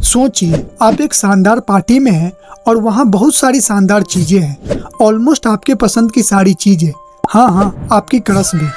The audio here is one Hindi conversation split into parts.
सोचिए, आप एक शानदार पार्टी में हैं और वहाँ बहुत सारी शानदार चीजें हैं, ऑलमोस्ट आपके पसंद की सारी चीजें। हाँ, आपकी क्रश भी।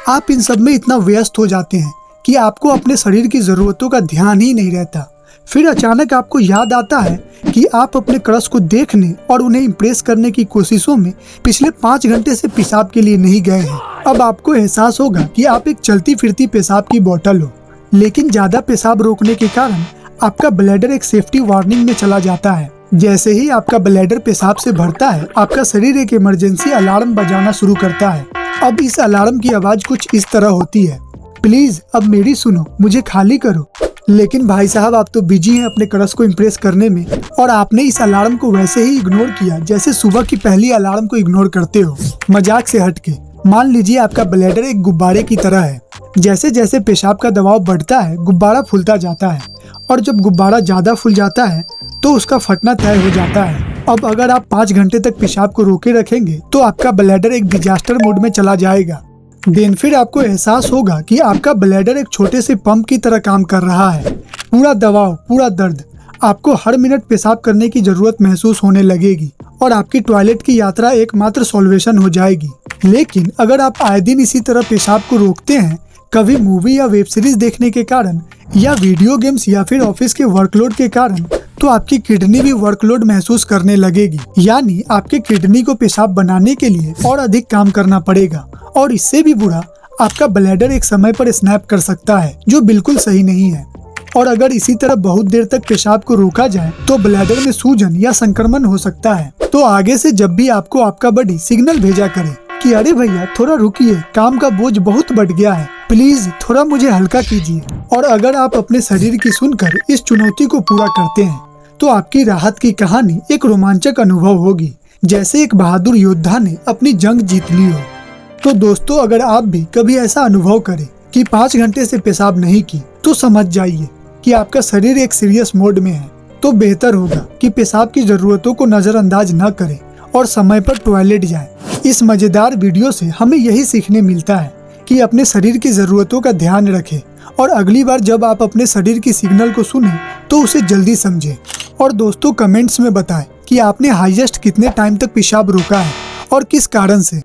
आप इन सब में इतना व्यस्त हो जाते हैं कि आपको अपने शरीर की जरूरतों का ध्यान ही नहीं रहता। फिर अचानक आपको याद आता है कि आप अपने क्रश को देखने और उन्हें इम्प्रेस करने की कोशिशों में पिछले 5 घंटे से पेशाब के लिए नहीं गए हैं। अब आपको एहसास होगा कि आप एक चलती फिरती पेशाब की बोतल हो, लेकिन ज्यादा पेशाब रोकने के कारण आपका ब्लैडर एक सेफ्टी वार्निंग में चला जाता है। जैसे ही आपका ब्लैडर पेशाब से भरता है, आपका शरीर एक इमरजेंसी अलार्म बजाना शुरू करता है। अब इस अलार्म की आवाज कुछ इस तरह होती है, प्लीज अब मेरी सुनो, मुझे खाली करो। लेकिन भाई साहब, आप तो बिजी हैं अपने क्रश को इम्प्रेस करने में, और आपने इस अलार्म को वैसे ही इग्नोर किया जैसे सुबह की पहली अलार्म को इग्नोर करते हो। मजाक से हटके मान लीजिए आपका ब्लैडर एक गुब्बारे की तरह है। जैसे जैसे पेशाब का दबाव बढ़ता है, गुब्बारा फूलता जाता है, और जब गुब्बारा ज्यादा फूल जाता है तो उसका फटना तय हो जाता है। अब अगर आप 5 घंटे तक पेशाब को रोके रखेंगे तो आपका ब्लैडर एक डिजास्टर मोड में चला जाएगा। देन फिर आपको एहसास होगा कि आपका ब्लैडर एक छोटे से पंप की तरह काम कर रहा है। पूरा दबाव, पूरा दर्द, आपको हर मिनट पेशाब करने की जरूरत महसूस होने लगेगी और आपकी टॉयलेट की यात्रा एकमात्र सॉल्वेशन हो जाएगी। लेकिन अगर आप आए दिन इसी तरह पेशाब को रोकते हैं, कभी मूवी या वेब सीरीज देखने के कारण, या वीडियो गेम्स, या फिर ऑफिस के वर्कलोड के कारण, तो आपकी किडनी भी वर्कलोड महसूस करने लगेगी। यानी आपके किडनी को पेशाब बनाने के लिए और अधिक काम करना पड़ेगा, और इससे भी बुरा आपका ब्लैडर एक समय पर स्नैप कर सकता है, जो बिल्कुल सही नहीं है। और अगर इसी तरह बहुत देर तक पेशाब को रोका जाए तो ब्लैडर में सूजन या संक्रमण हो सकता है। तो आगे से जब भी आपको आपका बॉडी सिग्नल भेजा करे कि अरे भैया थोड़ा रुकिए, काम का बोझ बहुत बढ़ गया है, प्लीज थोड़ा मुझे हल्का कीजिए, और अगर आप अपने शरीर की सुनकर इस चुनौती को पूरा करते हैं तो आपकी राहत की कहानी एक रोमांचक अनुभव होगी, जैसे एक बहादुर योद्धा ने अपनी जंग जीत ली हो। तो दोस्तों, अगर आप भी कभी ऐसा अनुभव करें कि 5 घंटे से पेशाब नहीं की, तो समझ जाइए कि आपका शरीर एक सीरियस मोड में है। तो बेहतर होगा कि पेशाब की जरूरतों को नजरअंदाज न करें और समय पर टॉयलेट जाएं। इस मजेदार वीडियो से हमें यही सीखने मिलता है कि अपने शरीर की जरूरतों का ध्यान रखें, और अगली बार जब आप अपने शरीर की सिग्नल को सुने तो उसे जल्दी समझें। और दोस्तों, कमेंट्स में बताएं कि आपने हाईएस्ट कितने टाइम तक पेशाब रोका है और किस कारण से।